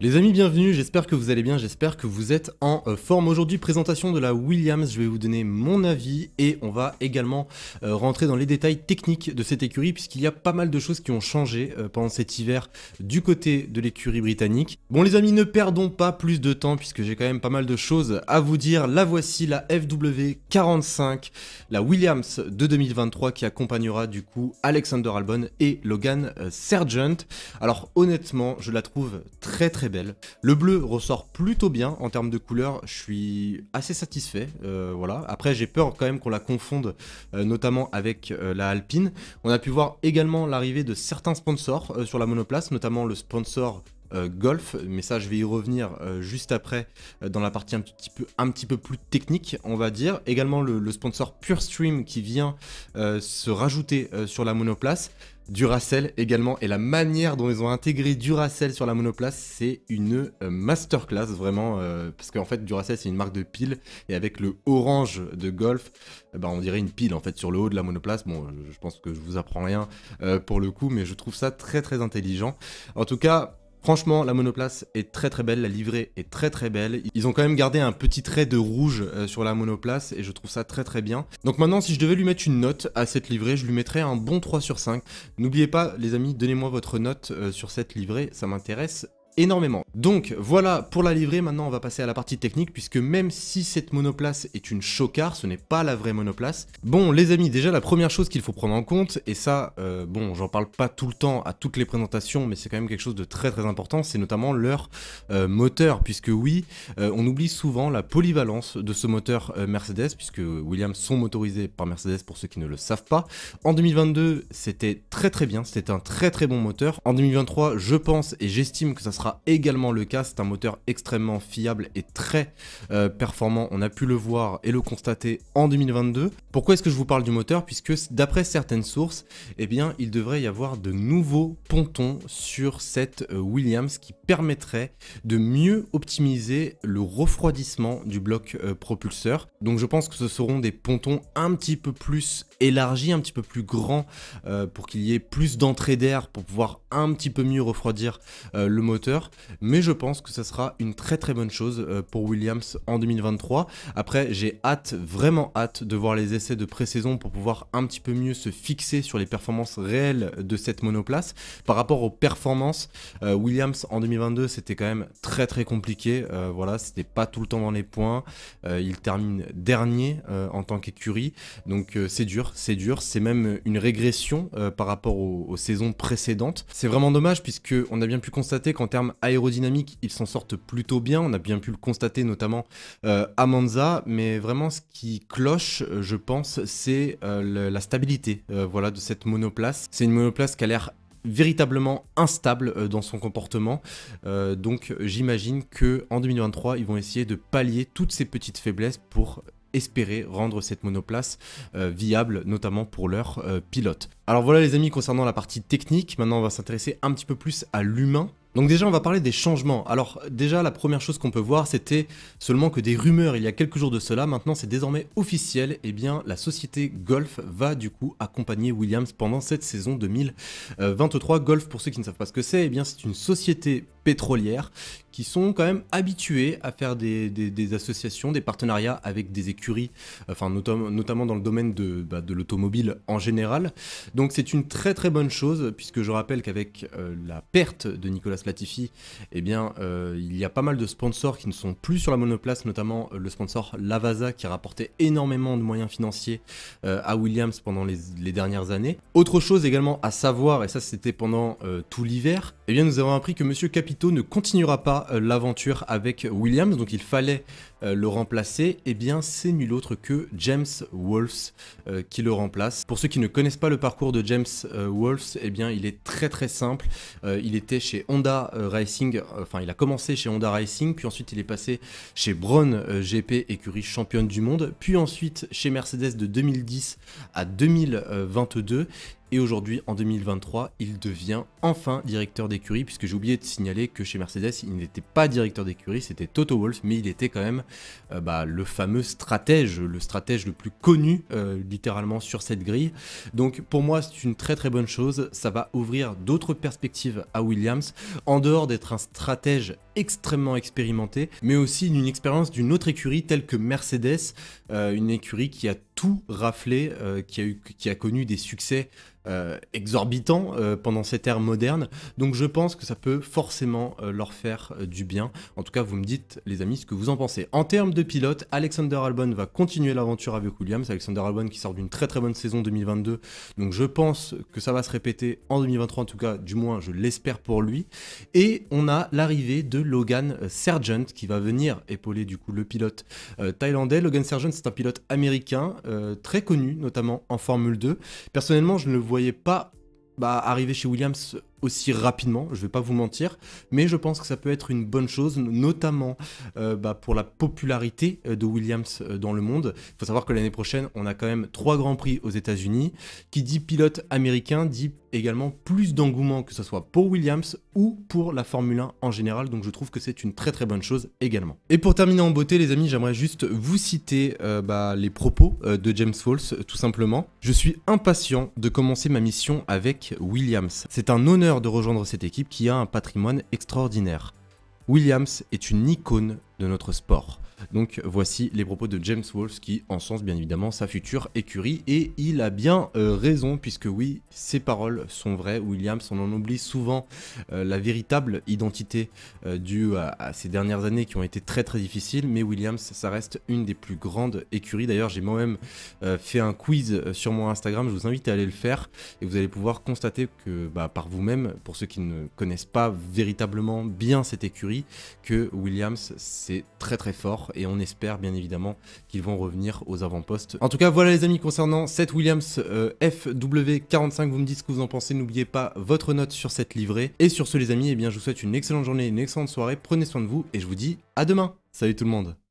Les amis, bienvenue, j'espère que vous allez bien, j'espère que vous êtes en forme. Aujourd'hui, présentation de la Williams, je vais vous donner mon avis et on va également rentrer dans les détails techniques de cette écurie puisqu'il y a pas mal de choses qui ont changé pendant cet hiver du côté de l'écurie britannique. Bon les amis, ne perdons pas plus de temps puisque j'ai quand même pas mal de choses à vous dire. La voici, la FW45, la Williams de 2023 qui accompagnera du coup Alexander Albon et Logan Sargent. Alors honnêtement, je la trouve très belle. Le bleu ressort plutôt bien en termes de couleur, je suis assez satisfait, voilà. Après j'ai peur quand même qu'on la confonde notamment avec la Alpine. On a pu voir également l'arrivée de certains sponsors sur la monoplace, notamment le sponsor Golf, mais ça je vais y revenir juste après dans la partie un petit peu plus technique on va dire. Également le sponsor PureStream qui vient se rajouter sur la monoplace. Duracell également, et la manière dont ils ont intégré Duracell sur la monoplace, c'est une masterclass vraiment, parce qu'en fait Duracell c'est une marque de pile, et avec le orange de Golf, on dirait une pile en fait sur le haut de la monoplace. Bon, je pense que je vous apprends rien pour le coup, mais je trouve ça très intelligent. En tout cas, franchement, la monoplace est très belle, la livrée est très belle. Ils ont quand même gardé un petit trait de rouge sur la monoplace et je trouve ça très bien. Donc maintenant, si je devais lui mettre une note à cette livrée, je lui mettrais un bon 3 sur 5. N'oubliez pas, les amis, donnez-moi votre note sur cette livrée, ça m'intéresse énormément. Donc voilà pour la livrée. Maintenant on va passer à la partie technique puisque même si cette monoplace est une show-car, ce n'est pas la vraie monoplace. Bon les amis, déjà la première chose qu'il faut prendre en compte, et ça bon j'en parle pas tout le temps à toutes les présentations, mais c'est quand même quelque chose de très important, c'est notamment leur moteur, puisque oui, on oublie souvent la polyvalence de ce moteur Mercedes, puisque Williams sont motorisés par Mercedes pour ceux qui ne le savent pas. En 2022 c'était très bien, c'était un très bon moteur. En 2023 je pense et j'estime que ça sera également le cas, c'est un moteur extrêmement fiable et très performant, on a pu le voir et le constater en 2022. Pourquoi est-ce que je vous parle du moteur? Puisque d'après certaines sources, eh bien il devrait y avoir de nouveaux pontons sur cette Williams qui permettrait de mieux optimiser le refroidissement du bloc propulseur. Donc je pense que ce seront des pontons un petit peu plus élargis, un petit peu plus grands pour qu'il y ait plus d'entrée d'air pour pouvoir un petit peu mieux refroidir le moteur. Mais je pense que ça sera une très bonne chose pour Williams en 2023. Après, j'ai vraiment hâte de voir les essais de pré-saison pour pouvoir un petit peu mieux se fixer sur les performances réelles de cette monoplace. Par rapport aux performances, Williams en 2022, c'était quand même très compliqué. Voilà, c'était pas tout le temps dans les points. Il termine dernier en tant qu'écurie. Donc c'est dur, c'est même une régression par rapport aux saisons précédentes. C'est vraiment dommage puisque on a bien pu constater qu'en termes aérodynamiques, ils s'en sortent plutôt bien. On a bien pu le constater notamment à Monza, mais vraiment ce qui cloche, je pense, c'est la stabilité voilà, de cette monoplace. C'est une monoplace qui a l'air véritablement instable dans son comportement, donc j'imagine que en 2023 ils vont essayer de pallier toutes ces petites faiblesses pour espérer rendre cette monoplace viable, notamment pour leurs pilotes. Alors voilà les amis, concernant la partie technique, maintenant on va s'intéresser un petit peu plus à l'humain. Donc déjà on va parler des changements. Alors déjà la première chose qu'on peut voir, c'était seulement que des rumeurs il y a quelques jours de cela. Maintenant c'est désormais officiel, et bien la société Golf va du coup accompagner Williams pendant cette saison 2023. Golf, pour ceux qui ne savent pas ce que c'est, eh bien c'est une société pétrolière qui sont quand même habitués à faire des associations, des partenariats avec des écuries, enfin notamment dans le domaine de l'automobile en général. Donc c'est une très bonne chose, puisque je rappelle qu'avec la perte de Nicolas Latifi, eh bien il y a pas mal de sponsors qui ne sont plus sur la monoplace, notamment le sponsor Lavazza qui rapportait énormément de moyens financiers à Williams pendant les dernières années. Autre chose également à savoir, et ça c'était pendant tout l'hiver, eh bien nous avons appris que Monsieur Capito ne continuera pas l'aventure avec Williams, donc il fallait le remplacer. Et bien c'est nul autre que James Wolfe qui le remplace. Pour ceux qui ne connaissent pas le parcours de James Wolfe, eh bien il est très simple. Il était chez Honda Racing, enfin il a commencé chez Honda Racing, puis ensuite il est passé chez Braun GP, écurie championne du monde, puis ensuite chez Mercedes de 2010 à 2022. et aujourd'hui en 2023 il devient enfin directeur d'écurie, puisque j'ai oublié de signaler que chez Mercedes il n'était pas directeur d'écurie, c'était Toto Wolff, mais il était quand même le fameux stratège, le stratège le plus connu littéralement sur cette grille. Donc pour moi c'est une très bonne chose, ça va ouvrir d'autres perspectives à Williams, en dehors d'être un stratège extrêmement expérimenté, mais aussi d'une expérience d'une autre écurie telle que Mercedes, une écurie qui a tout raflé, qui a connu des succès exorbitants pendant cette ère moderne. Donc je pense que ça peut forcément leur faire du bien. En tout cas, vous me dites, les amis, ce que vous en pensez. En termes de pilote, Alexander Albon va continuer l'aventure avec Williams. Alexander Albon qui sort d'une très bonne saison 2022. Donc je pense que ça va se répéter en 2023, en tout cas, du moins je l'espère pour lui. Et on a l'arrivée de Logan Sargent qui va venir épauler du coup le pilote thaïlandais. Logan Sargent, c'est un pilote américain très connu, notamment en Formule 2. Personnellement, je ne le voyais pas arriver chez Williams aussi rapidement, je vais pas vous mentir, mais je pense que ça peut être une bonne chose, notamment pour la popularité de Williams dans le monde. Il faut savoir que l'année prochaine, on a quand même 3 grands prix aux États-Unis. Qui dit pilote américain dit également plus d'engouement, que ce soit pour Williams ou pour la Formule 1 en général, donc je trouve que c'est une très bonne chose également. Et pour terminer en beauté, les amis, j'aimerais juste vous citer les propos de James Folse, tout simplement. Je suis impatient de commencer ma mission avec Williams. C'est un honneur de rejoindre cette équipe qui a un patrimoine extraordinaire. Williams est une icône de notre sport. Donc voici les propos de James Folse qui encensent bien évidemment sa future écurie, et il a bien raison, puisque oui, ses paroles sont vraies. Williams, on en oublie souvent la véritable identité due à ces dernières années qui ont été très difficiles, mais Williams, ça reste une des plus grandes écuries. D'ailleurs, j'ai moi-même fait un quiz sur mon Instagram, je vous invite à aller le faire, et vous allez pouvoir constater que par vous-même, pour ceux qui ne connaissent pas véritablement bien cette écurie, que Williams, c'est très fort, et on espère bien évidemment qu'ils vont revenir aux avant-postes. En tout cas, voilà les amis, concernant cette Williams FW45, vous me dites ce que vous en pensez, n'oubliez pas votre note sur cette livrée. Et sur ce les amis, eh bien, je vous souhaite une excellente journée, une excellente soirée, prenez soin de vous, et je vous dis à demain. Salut tout le monde.